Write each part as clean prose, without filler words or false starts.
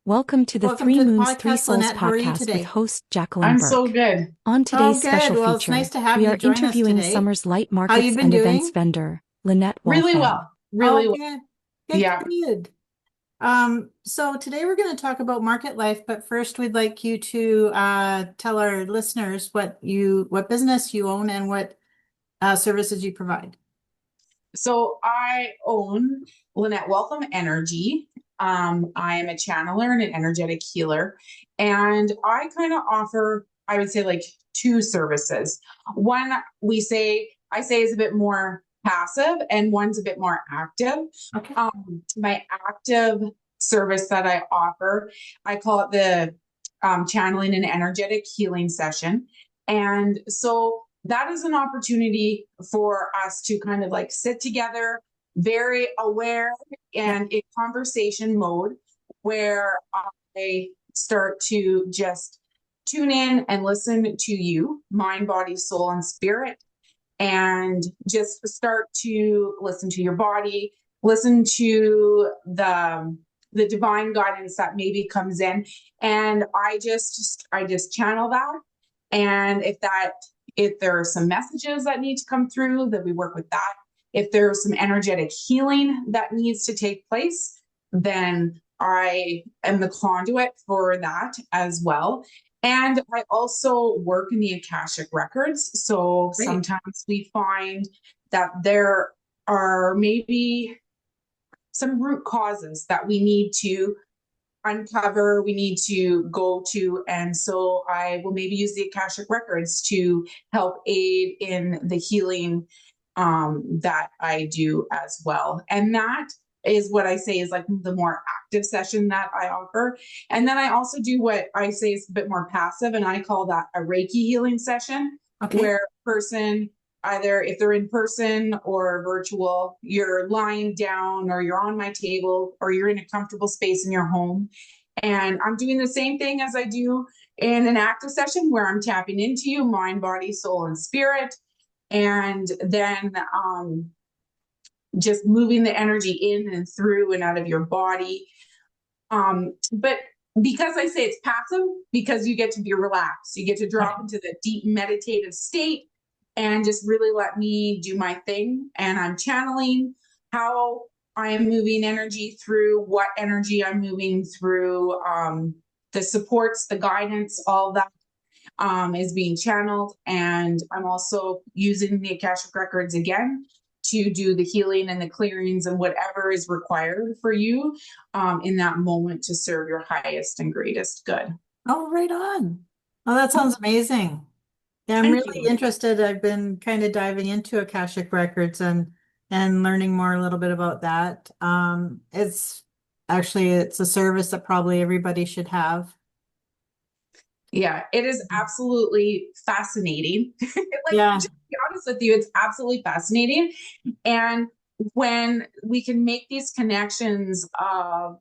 Welcome to the Welcome Three to the Moons, Three podcast, Souls Lynette. How are you podcast with today? host Jacqueline I'm so Burke. good. On Oh, today's special good. Well, it's nice feature, to have we you are join us interviewing today. Summer's Light How you Markets been and Events doing? vendor, Lynette Really Waltham. well. Really Oh, well. good. Good, Yeah. good. So today we're going to talk about market life, but first we'd like you to tell our listeners what business you own and what services you provide. So I own Lynette Waltham Energy. I am a channeler and an energetic healer. And I kind of offer, I would say, like two services. One I say is a bit more passive, and one's a bit more active. Okay. My active service that I offer, I call it the channeling and energetic healing session. And so that is an opportunity for us to kind of like sit together, very aware Yeah. and in conversation mode, where I start to just tune in and listen to you, mind, body, soul, and spirit, and just start to listen to your body, listen to the divine guidance that maybe comes in, and I just channel that. And if there are some messages that need to come through, that we work with that. If there's some energetic healing that needs to take place, then I am the conduit for that as well. And I also work in the Akashic records. So Great. sometimes we find that there are maybe some root causes that we need to uncover, we need to go to. And so I will maybe use the Akashic records to help aid in the healing that I do as well. And that is what I say is like the more active session that I offer. And then I also do what I say is a bit more passive, and I call that a Reiki healing session, Okay. where a person, either if they're in person or virtual, you're lying down or you're on my table or you're in a comfortable space in your home. And I'm doing the same thing as I do in an active session, where I'm tapping into you, mind, body, soul, and spirit. And then just moving the energy in and through and out of your body. But because I say it's passive, because you get to be relaxed, you get to drop into the deep meditative state and just really let me do my thing. And I'm channeling how I am moving energy through, what energy I'm moving through, the supports, the guidance, all that is being channeled. And I'm also using the Akashic records again to do the healing and the clearings and whatever is required for you in that moment to serve your highest and greatest good. Oh, right on. Oh, that sounds amazing. Yeah, I'm Thank really you. interested. I've been kind of diving into Akashic Records and learning more a little bit about that. It's a service that probably everybody should have. Yeah, it is absolutely fascinating. Like, Yeah, just to be honest with you, it's absolutely fascinating. And when we can make these connections of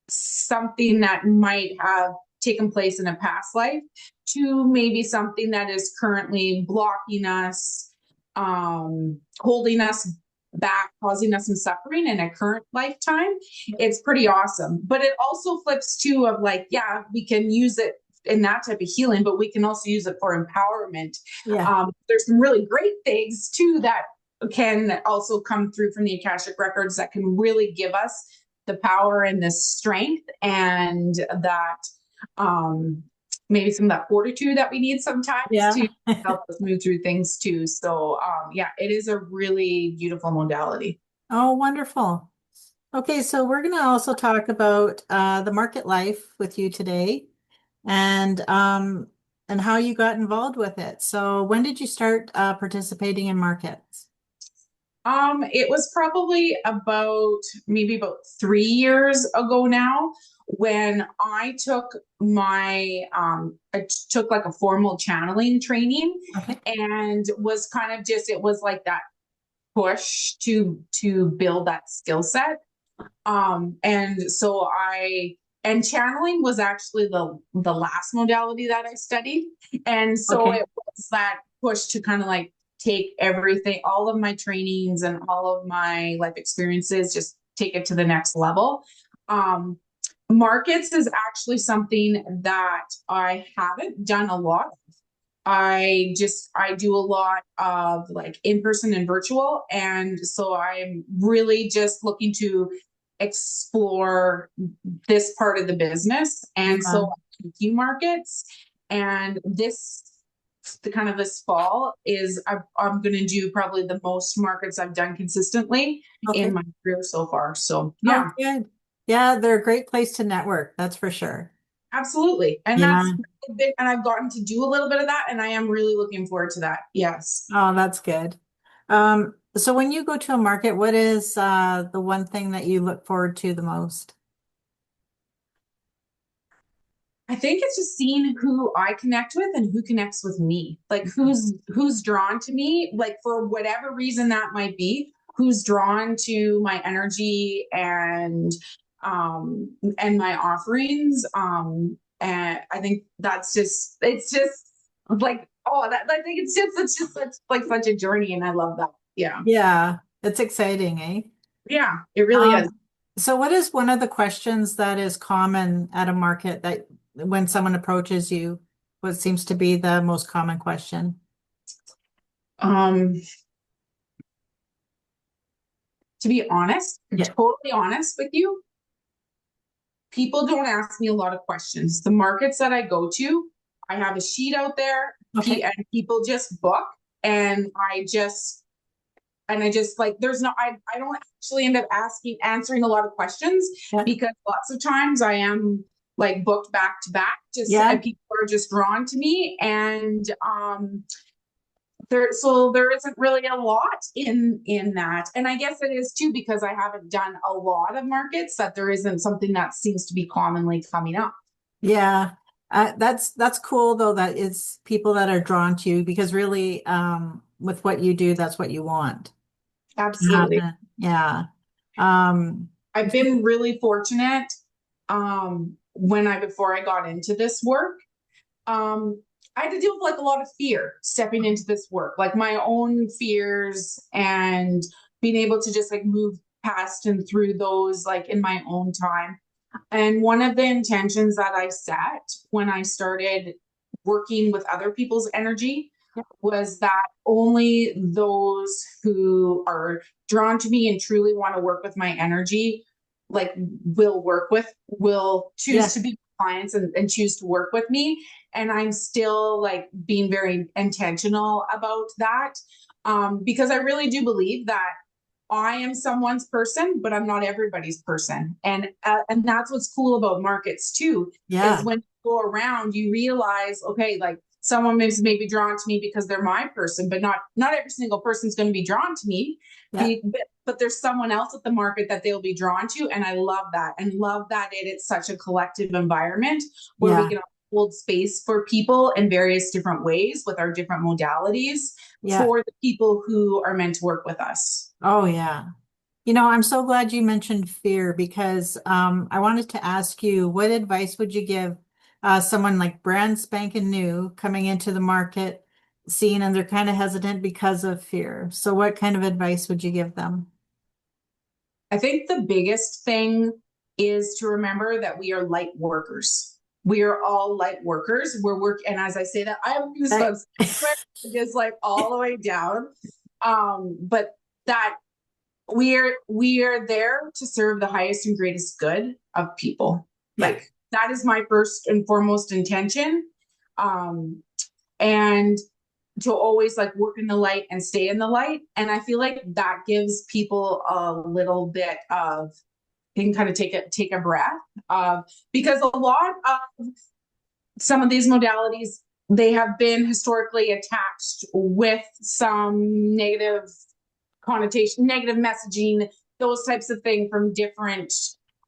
something that might have taken place in a past life to maybe something that is currently blocking us, holding us back, causing us some suffering in a current lifetime, it's pretty awesome. But it also flips too of like, yeah, we can use it in that type of healing, but we can also use it for empowerment. yeah, There's some really great things too that can also come through from the Akashic records that can really give us the power and the strength and that maybe some of that fortitude that we need sometimes yeah. to help us move through things too. So yeah, it is a really beautiful modality. Oh, wonderful. Okay, so we're going to also talk about the market life with you today and how you got involved with it. So when did you start participating in markets? It was probably maybe about 3 years ago now, when I took like a formal channeling training, Okay. and was kind of just, it was like that push to build that skill set. And so and channeling was actually the last modality that I studied. And so Okay. it was that push to kind of like take everything, all of my trainings and all of my life experiences, just take it to the next level. Um, Markets is actually something that I haven't done a lot. I do a lot of like in person and virtual. And so I'm really just looking to explore this part of the business. And Yeah. so a few markets and the kind of this fall is I'm going to do probably the most markets I've done consistently in Okay. my career so far. So Oh, yeah, good. Yeah, they're a great place to network. That's for sure. absolutely. And Yeah. and I've gotten to do a little bit of that and I am really looking forward to that. Yes. Oh, that's good. So when you go to a market, what is the one thing that you look forward to the most? I think it's just seeing who I connect with and who connects with me. Like who's drawn to me, like for whatever reason that might be, who's drawn to my energy and my offerings. And I think that's just it's just like oh that I think it's just such like such a journey and I love that. Yeah. Yeah, it's exciting, eh? Yeah, it really is. Um, so what is one of the questions that is common at a market that when someone approaches you, what seems to be the most common question? Um to be honest, Yeah. totally honest with you, people don't ask me a lot of questions. The markets that I go to, I have a sheet out there, Okay. and people just book, and I just like there's no I don't actually end up answering a lot of questions Yeah. because lots of times I am like booked back to back, just and Yeah. people are just drawn to me, and there isn't really a lot in that, and I guess it is too because I haven't done a lot of markets that there isn't something that seems to be commonly coming up. Yeah. That's cool though that it's people that are drawn to you because really with what you do, that's what you want. Absolutely. Yeah. Um, I've been really fortunate when I before I got into this work. Um, I had to deal with like a lot of fear stepping into this work, like my own fears and being able to just like move past and through those like in my own time. And one of the intentions that I set when I started working with other people's energy was that only those who are drawn to me and truly want to work with my energy, like will choose yeah. to be clients and choose to work with me. And I'm still like being very intentional about that because I really do believe that I am someone's person, but I'm not everybody's person. And that's what's cool about markets too, is Yeah. when you go around, you realize, okay, like someone is maybe drawn to me because they're my person, but not every single person's going to be drawn to me. Yeah. But there's someone else at the market that they'll be drawn to, and I love that, and love that it's such a collective environment where we Yeah. can hold space for people in various different ways with our different modalities Yeah. for the people who are meant to work with us. Oh, yeah. I'm so glad you mentioned fear because I wanted to ask you, what advice would you give someone like brand spanking new coming into the market scene and they're kind of hesitant because of fear? So what kind of advice would you give them? I think the biggest thing is to remember that we are light workers. We are all light workers. And as I say that, I have I- goosebumps, just like all the way down. But that we are there to serve the highest and greatest good of people. yeah. Like that is my first and foremost intention. Um, and to always like work in the light and stay in the light. And I feel like that gives people a little bit of they can kind of take a breath because a lot of some of these modalities they have been historically attached with some negative connotation, negative messaging, those types of things from different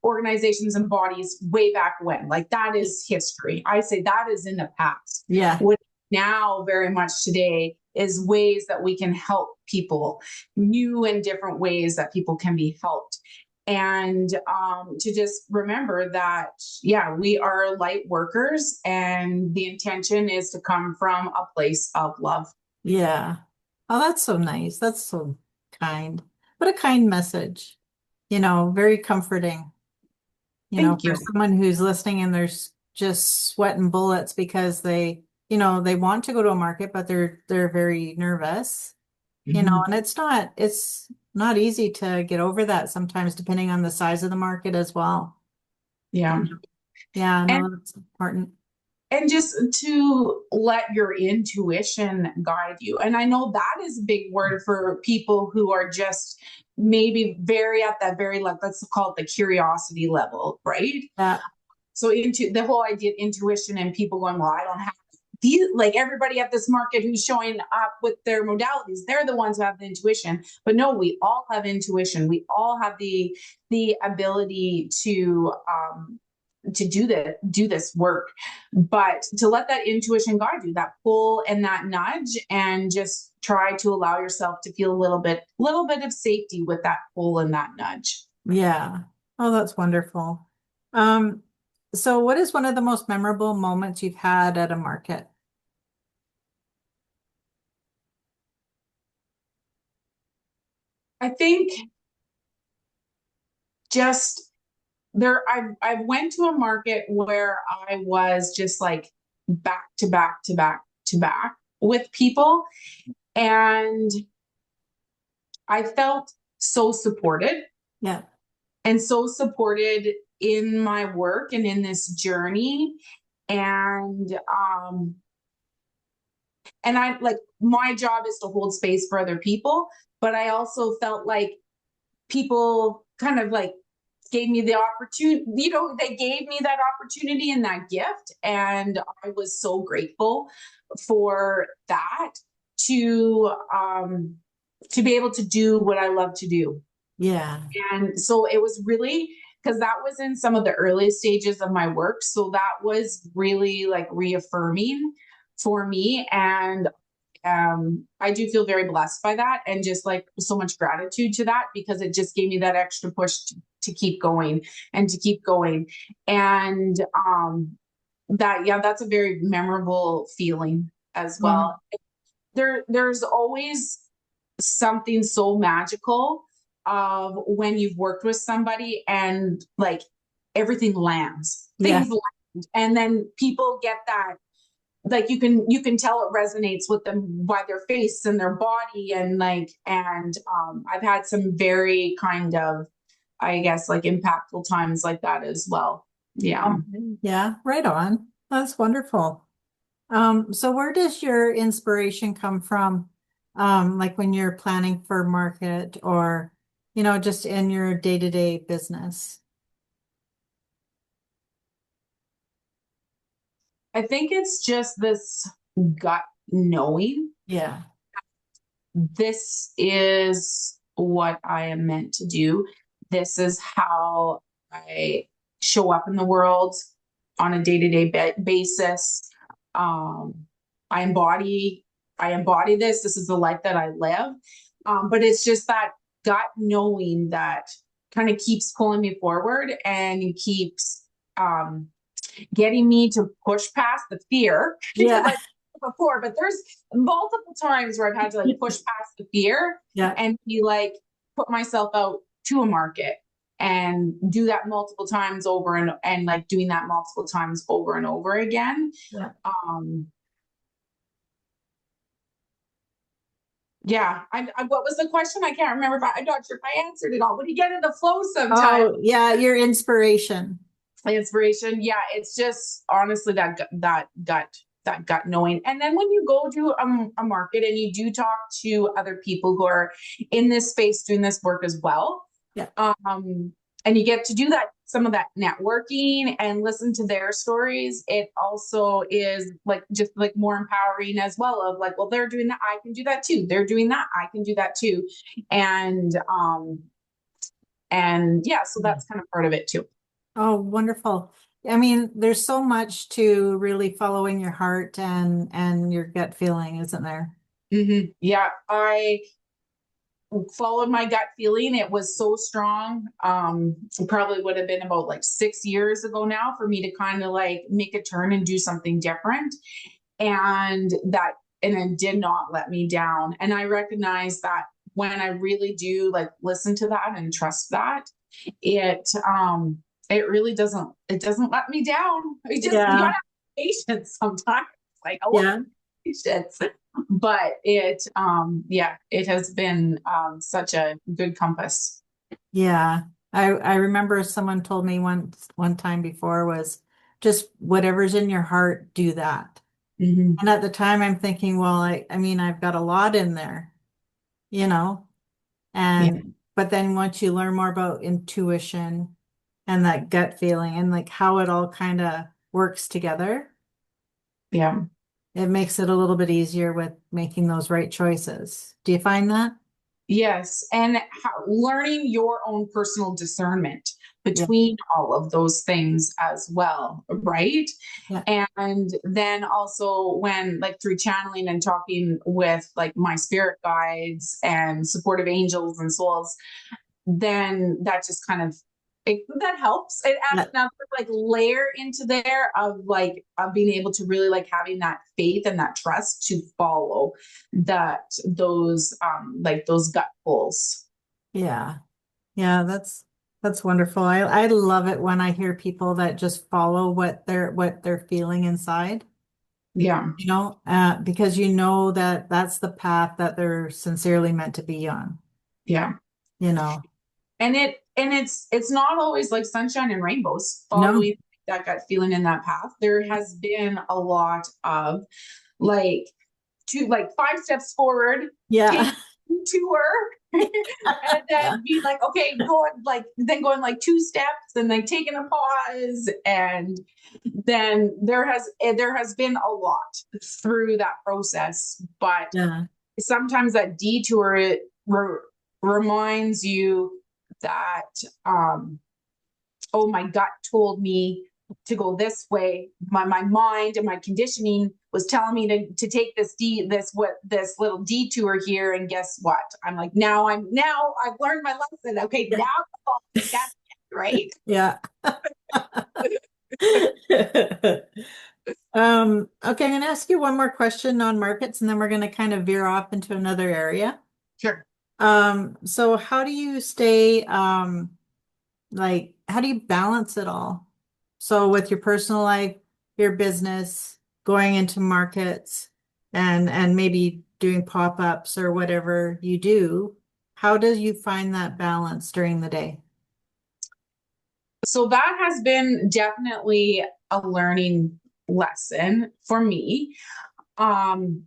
organizations and bodies way back when. Like that is history. I say that is in the past. Yeah. What now very much today is ways that we can help people, new and different ways that people can be helped. And to just remember that, yeah, we are light workers and the intention is to come from a place of love. Yeah. Oh, that's so nice. That's so kind. What a kind message. Very comforting. You know, Thank for you. someone who's listening and there's just sweating bullets because they want to go to a market, but they're very nervous. Mhm. And it's not easy to get over that sometimes, depending on the size of the market as well. Yeah. Yeah, And no, that's important. just to let your intuition guide you. And I know that is a big word for people who are just maybe very at that very, like, let's call it the curiosity level, right? Yeah, So into the whole idea of intuition and people going, well, I don't have these, like everybody at this market who's showing up with their modalities, they're the ones who have the intuition. But no, we all have intuition. We all have the ability to do this work, but to let that intuition guide you, that pull and that nudge, and just try to allow yourself to feel a little bit of safety with that pull and that nudge. yeah. Oh, that's wonderful. Um, so what is one of the most memorable moments you've had at a market? I think just I went to a market where I was just like back to back to back to back with people, and I felt so supported, Yeah, and so supported in my work and in this journey. And I, like, my job is to hold space for other people, but I also felt like people kind of like gave me the opportunity, they gave me that opportunity and that gift, and I was so grateful for that, to to be able to do what I love to do. yeah, And so it was really, because that was in some of the early stages of my work. So that was really like reaffirming for me. And I do feel very blessed by that, and just like so much gratitude to that, because it just gave me that extra push to keep going and to keep going. And that, that's a very memorable feeling as yeah, well. There's always something so magical of when you've worked with somebody and like everything lands, yeah, things land, and then people get that, like you can tell it resonates with them by their face and their body, and I've had some very kind of, I guess, like impactful times like that as well. Yeah. yeah, yeah, right on. That's wonderful. So where does your inspiration come from? Like when you're planning for market or just in your day-to-day business? I think it's just this gut knowing, Yeah. this is what I am meant to do. This is how I show up in the world on a day-to-day basis. Um, I embody, I embody this. This is the life that I live. But it's just that gut knowing that kind of keeps pulling me forward and keeps um, getting me to push past the fear, because Yeah. I before, but there's multiple times where I've had to like push past the fear Yeah. and be like, put myself out to a market and do that multiple times over, and like doing that multiple times over and over again. Yeah. Um, yeah. What was the question? I can't remember. I'm not sure if I answered it all. When you get in the flow sometimes, Oh, yeah, your inspiration. inspiration, yeah, it's just honestly that gut knowing. And then when you go to a market and you do talk to other people who are in this space doing this work as well, Yeah. and you get to do that, some of that networking, and listen to their stories, it also is like just like more empowering as well, of like, well, they're doing that, I can do that too, they're doing that, I can do that too. And yeah, so that's kind of part of it too. Oh, wonderful. I mean, there's so much to really following your heart and your gut feeling, isn't there? Yeah, I followed my gut feeling. It was so strong. It probably would have been about like 6 years ago now for me to kind of like make a turn and do something different. And it did not let me down. And I recognize that when I really do like listen to that and trust that, it it really doesn't, it doesn't let me down. You gotta Yeah. have patience sometimes, like a lot Yeah. of patience. But yeah, it has been such a good compass. Yeah. I remember someone told me one time before was just whatever's in your heart, do that. Hmm. And at the time I'm thinking, well, I mean, I've got a lot in there, you know, Yeah, and but then once you learn more about intuition and that gut feeling and like how it all kind of works together, yeah. it makes it a little bit easier with making those right choices. Do you find that? Yes, and learning your own personal discernment Yeah. between all of those things as well, right? Yeah. And then also when like through channeling and talking with like my spirit guides and supportive angels and souls, then that just kind of that helps. It adds Yeah. another like layer into there of like of being able to really like having that faith and that trust to follow that those those gut pulls. Yeah. Yeah, that's wonderful. I love it when I hear people that just follow what they're feeling inside, Yeah, because you know that that's the path that they're sincerely meant to be on, yeah. you know. And it's not always like sunshine and rainbows No. following that gut feeling in that path. There has been a lot of like like 5 steps forward, take Yeah. tour, and then be like, okay, going like then going like 2 steps and then taking a pause. And then there has been a lot through that process. But Yeah. sometimes that detour reminds you that oh, my gut told me to go this way. My mind and my conditioning was telling me to take this little detour here. And guess what? I'm like, now I've learned my lesson. Okay, Yeah. now that's it, right? Yeah. Okay, I'm gonna ask you one more question on markets and then we're gonna kind of veer off into another area. Sure. So how do you stay like how do you balance it all? So with your personal life, your business, going into markets and maybe doing pop-ups or whatever you do, how do you find that balance during the day? So that has been definitely a learning lesson for me. Um,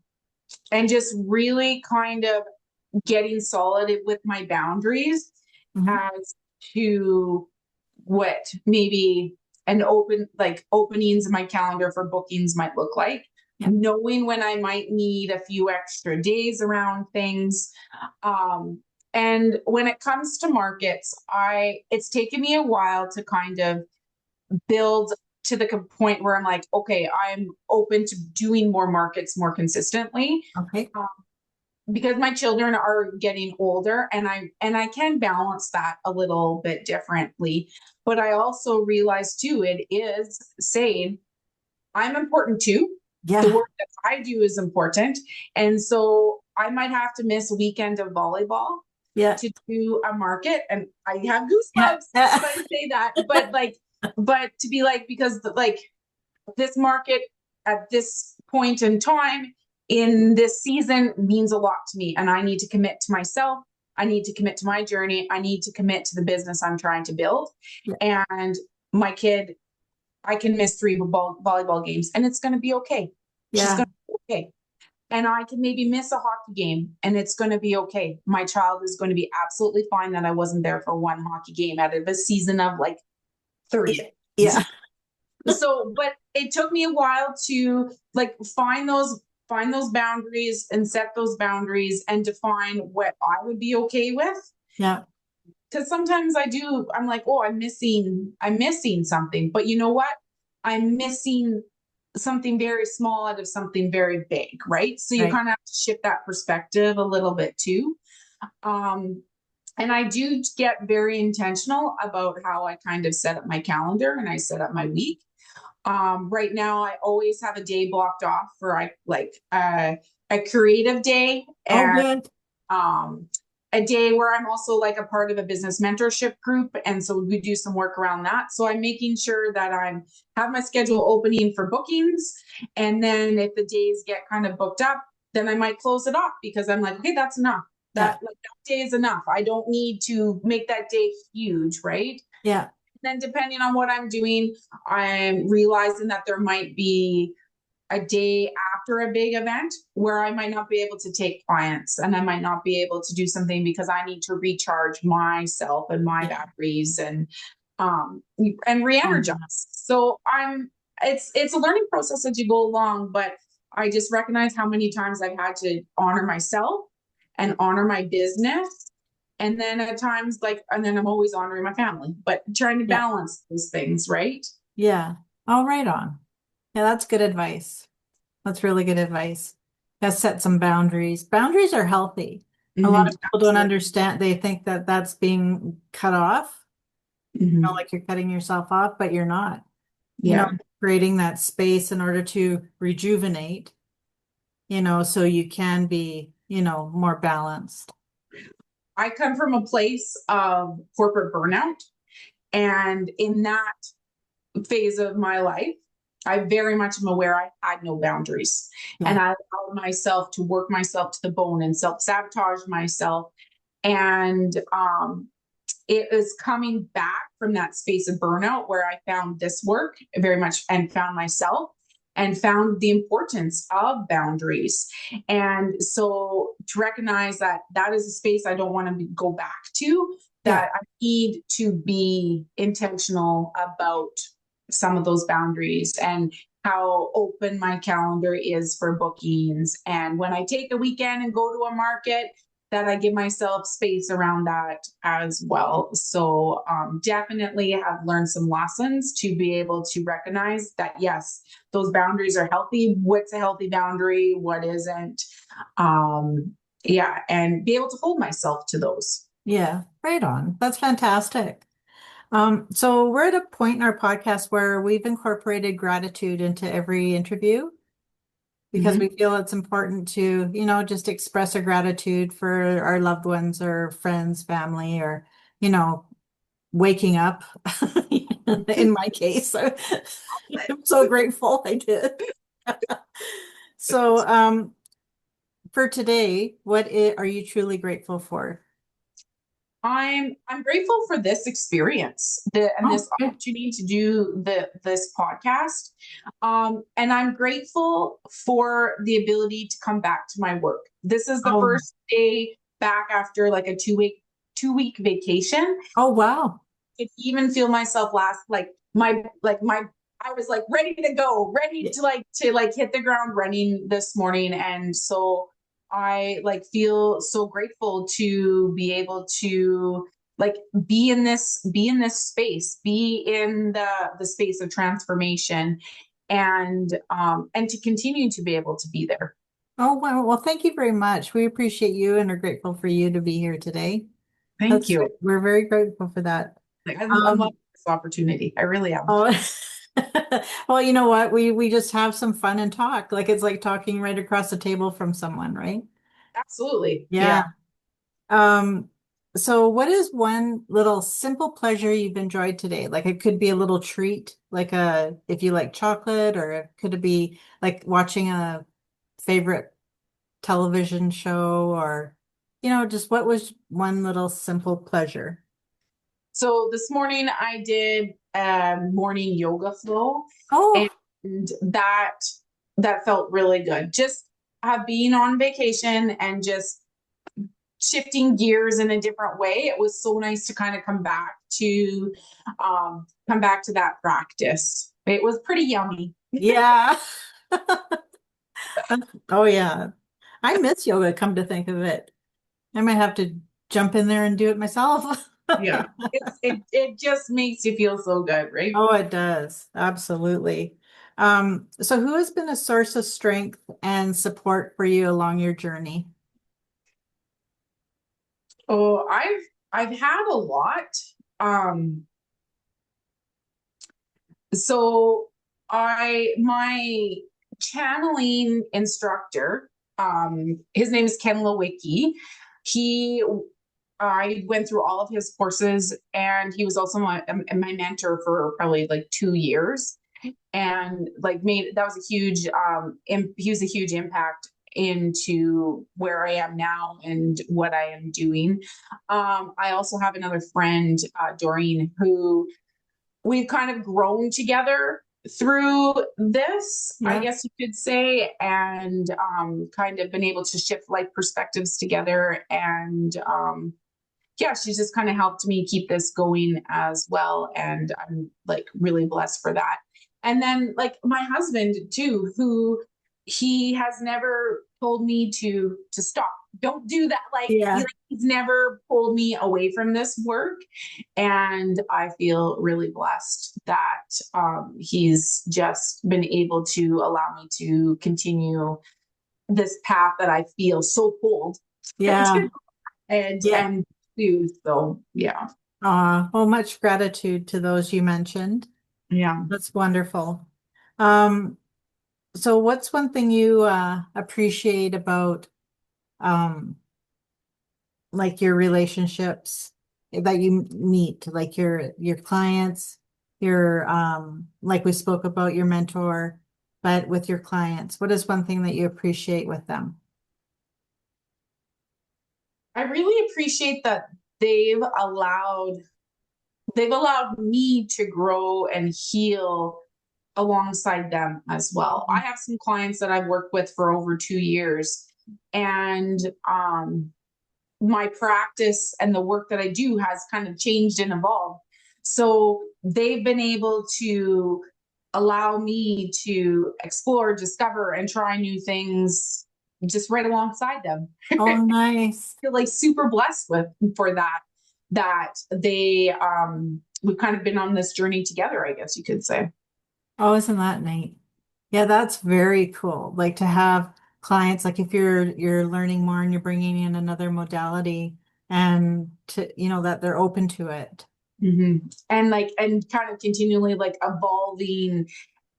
and just really kind of getting solid with my boundaries Mhm. as to what maybe an openings in my calendar for bookings might look like, Yeah. knowing when I might need a few extra days around things. um, and when it comes to markets, I it's taken me a while to kind of build to the point where I'm like, okay, I'm open to doing more markets more consistently, Okay. because my children are getting older, and I can balance that a little bit differently. But I also realize too, it is saying I'm important too. The Yeah. work that I do is important. And so I might have to miss a weekend of volleyball Yeah. to do a market. And I have Yeah. goosebumps when I say that, but like, but to be like, because like this market at this point in time in this season means a lot to me, and I need to commit to myself. I need to commit to my journey. I need to commit to the business I'm trying to build. Yeah. And my kid, I can miss 3 volleyball games and it's going to be okay. She's Yeah. going to be okay. And I can maybe miss a hockey game and it's going to be okay. My child is going to be absolutely fine that I wasn't there for one hockey game out of a season of like 30 Yeah. Yeah. games. So, but it took me a while to like find those boundaries and set those boundaries and define what I would be okay with. Yeah. Because sometimes I'm like, oh, I'm missing something. But you know what? I'm missing something very small out of something very big, right? So you Right. kind of have to shift that perspective a little bit too. Um, and I do get very intentional about how I kind of set up my calendar and I set up my week. Right now, I always have a day blocked off for I like a creative day, Oh, and good. um, a day where I'm also like a part of a business mentorship group. And so we do some work around that. So I'm making sure that I'm have my schedule opening for bookings. And then if the days get kind of booked up, then I might close it off because I'm like, okay, that's enough. Yeah. That day is enough. I don't need to make that day huge, right? Yeah. Then depending on what I'm doing, I'm realizing that there might be a day after a big event where I might not be able to take clients and I might not be able to do something because I need to recharge myself and my Yeah. batteries and re-energize. Um, So it's a learning process as you go along, but I just recognize how many times I've had to honor myself and honor my business. And then at times and then I'm always honoring my family, but trying to yeah. balance those things, right? Yeah. Oh, right on. Yeah, that's good advice. That's really good advice. Yeah, set some boundaries. Boundaries are healthy. A lot Mm-hmm. of people don't Absolutely. understand. They think that that's being cut off, Mm-hmm. like you're cutting yourself off, but you're not. Yeah. Creating that space in order to rejuvenate, so you can be, more balanced. I come from a place of corporate burnout. And in that phase of my life, I very much am aware I had no boundaries. And Yeah. I allowed myself to work myself to the bone and self sabotage myself. And it was coming back from that space of burnout where I found this work very much and found myself and found the importance of boundaries. And so to recognize that that is a space I don't want to go back to, Yeah. that I need to be intentional about some of those boundaries and how open my calendar is for bookings. And when I take a weekend and go to a market, that I give myself space around that as well. So definitely have learned some lessons to be able to recognize that, yes, those boundaries are healthy. What's a healthy boundary? What isn't? Yeah, and be able to hold myself to those. Yeah. Right on. That's fantastic. So we're at a point in our podcast where we've incorporated gratitude into every interview because we Mm-hmm. feel it's important to, just express our gratitude for our loved ones or friends, family, or, you know, waking up. In my case, I'm so grateful I did. So, for today, are you truly grateful for? I'm grateful for this experience and Oh, this good. opportunity to do this podcast. And I'm grateful for the ability to come back to my work. This is the Oh, first day back after like a two week vacation. oh, wow. I could even feel myself last my I was like ready to go, ready Yeah. to hit the ground running this morning. And so I feel so grateful to be able to like be in this space, be in the space of transformation and to continue to be able to be there. Oh, wow. Well, thank you very much. We appreciate you and are grateful for you to be here today. Thank you. We're very grateful for that. I'm Um, loving this opportunity. I really am. oh, well, you know what? We just have some fun and talk. Like it's like talking right across the table from someone, right? Absolutely. Yeah. Yeah. Um, so what is one little simple pleasure you've enjoyed today? Like it could be a little treat, like if you like chocolate, or could it be like watching a favorite television show, or just what was one little simple pleasure? So this morning I did morning yoga flow, and Oh, that that felt really good. Just being on vacation and just shifting gears in a different way. It was so nice to kind of come back to that practice. It was pretty yummy. yeah. Oh yeah. I miss yoga, come to think of it. I might have to jump in there and do it myself. Yeah. It just makes you feel so good, right? Oh, it does. Absolutely. So who has been a source of strength and support for you along your journey? Oh, I've had a lot. Um, so my channeling instructor, his name is Ken Lewicki. He I went through all of his courses, and he was also my mentor for probably like 2 years, and like made that was a huge he was a huge impact into where I am now and what I am doing. I also have another friend, Doreen, who we've kind of grown together through this, I Yeah. guess you could say, and kind of been able to shift life perspectives together. And yeah, she's just kind of helped me keep this going as well. And I'm like really blessed for that. And then like my husband too, who he has never told me to stop. Don't do that. Yeah. He's never pulled me away from this work. And I feel really blessed that he's just been able to allow me to continue this path that I feel so pulled Yeah. Yeah. and do. So yeah. Well, much gratitude to those you mentioned. Yeah. That's wonderful. Um, so what's one thing you appreciate about um like your relationships that you meet, like your clients, your like we spoke about your mentor, but with your clients, what is one thing that you appreciate with them? I really appreciate that they've allowed they've allowed me to grow and heal alongside them as well. I have some clients that I've worked with for over 2 years, and my practice and the work that I do has kind of changed and evolved. So they've been able to allow me to explore, discover, and try new things just right alongside them. Oh, nice. Feel like super blessed with for that, that they we've kind of been on this journey together, I guess you could say. Oh, isn't that neat? Yeah, that's very cool. Like to have clients, like if you're learning more and you're bringing in another modality and to, that they're open to it. And like and kind of continually like evolving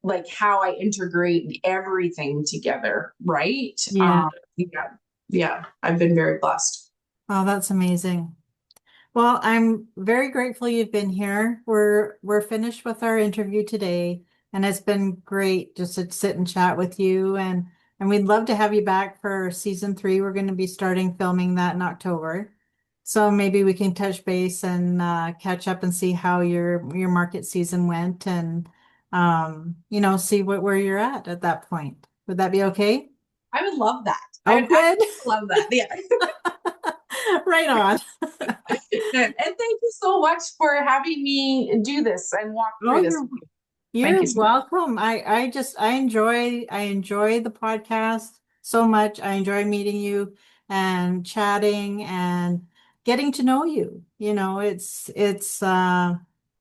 like how I integrate everything together, right? Yeah. Yeah, yeah, I've been very blessed. Oh, that's amazing. Well, I'm very grateful you've been here. We're finished with our interview today, and it's been great just to sit and chat with you and we'd love to have you back for season 3. We're going to be starting filming that in October. So maybe we can touch base and catch up and see how your market season went and see where you're at that point. Would that be okay? I would love that. I Oh, would good. love that. Yeah. Right on. And thank you so much for having me do this and walk Oh, through this. you're Thank You're you so much. welcome. I enjoy the podcast so much. I enjoy meeting you and chatting and getting to know you.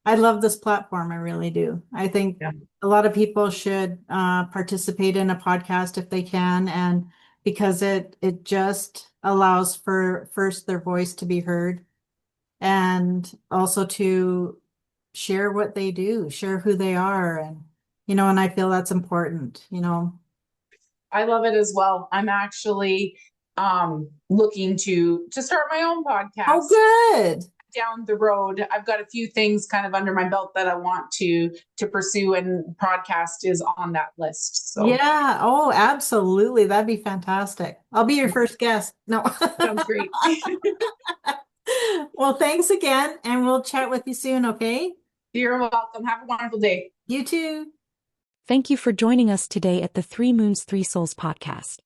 I love this platform. I really do. I think Yeah. a lot of people should participate in a podcast if they can, and because it just allows for first their voice to be heard and also to share what they do, share who they are, and I feel that's important. I love it as well. I'm actually looking to start my own Oh, podcast good. down the road. I've got a few things kind of under my belt that I want to pursue, and podcast is on that list. So Yeah. Oh, absolutely. That'd be fantastic. I'll be your first guest. No. sounds great. Well, thanks again, and we'll chat with you soon, okay? You're welcome. Have a wonderful day. You too. Thank you for joining us today at the Three Moons, Three Souls podcast.